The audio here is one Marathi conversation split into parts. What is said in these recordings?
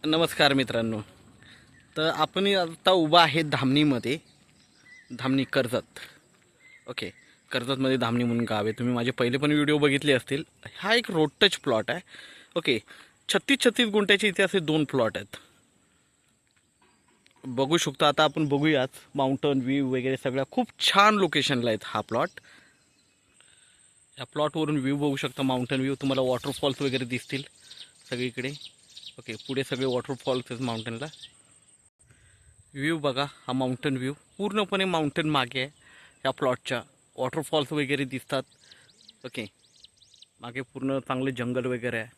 नमस्कार मित्रांनो. तर आपण आता उभा आहे धामणीमध्ये. धामणी कर्जत. ओके. कर्जतमध्ये धामणी म्हणून गाव आहे. तुम्ही माझे पहिले पण व्हिडिओ बघितले असतील. हा एक रोड टच प्लॉट आहे. ओके. 36 गुंठ्याचे इथे असे 2 प्लॉट आहेत. बघू शकतो. आता आपण बघूयाच माउंटन व्ह्यू वगैरे सगळ्या खूप छान लोकेशनला आहेत हा प्लॉट. या प्लॉटवरून व्ह्यू बघू शकता. माउंटन व्ह्यू, तुम्हाला वॉटरफॉल्स वगैरे दिसतील सगळीकडे. ओके. पुढे सगळे वॉटरफॉल्स आहेत माउंटनला. व्ह्यू बघा, हा माउंटन व्ह्यू पूर्णपणे माउंटन मागे आहे. ह्या प्लॉटच्या वॉटरफॉल्स वगैरे दिसतात. ओके. मागे पूर्ण चांगले जंगल वगैरे आहे.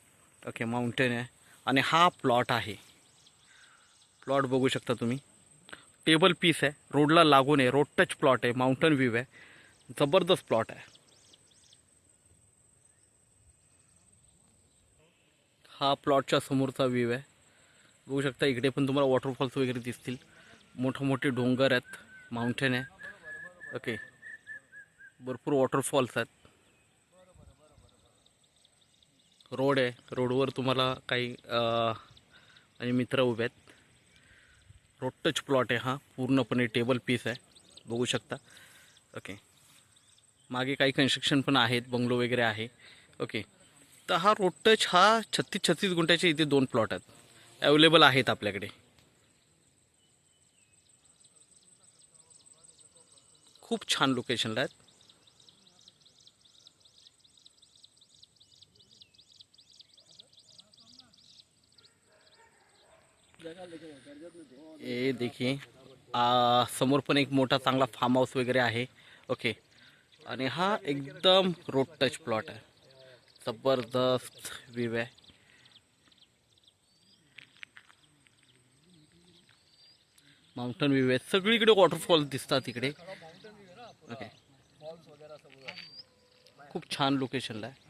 ओके. माउंटन आहे आणि हा प्लॉट आहे. प्लॉट बघू शकता तुम्ही. टेबल पीस आहे, रोडला लागून आहे, रोड टच प्लॉट आहे, माउंटन व्ह्यू आहे. जबरदस्त प्लॉट आहे. हा प्लॉटच्या समोरचा व्ह्यू आहे. बघू शकता. इकडे पण तुम्हाला वॉटरफॉल्स वगैरे दिसतील. मोठे डोंगर आहेत, माउंटेन आहे. ओके. भरपूर वॉटरफॉल्स आहेत. रोड आहे, रोडवर तुम्हाला काही माझे मित्र उभे आहेत. रोड टच प्लॉट आहे हा, पूर्णपणे टेबल पीस आहे, बघू शकता. ओके. मागे काही कन्स्ट्रक्शन पण आहेत, बंगलो वगैरे आहे. ओके. तर हा रोड टच, हा 36 गुंठ्याचे इथे 2 प्लॉट आहेत, अवेलेबल आहेत आपल्याकडे. खूप छान लोकेशनला आहेत. ये देखिए, समोर पण एक मोठा चांगला फार्म हाऊस वगैरे आहे. ओके. आणि हा एकदम रोड टच प्लॉट आहे. जबरदस्त व्ह्यू आहे. माउंटन व्ह्यू आहे, सगळीकडे वॉटरफॉल दिसतात इकडे. ओके. खूप छान लोकेशनला आहे.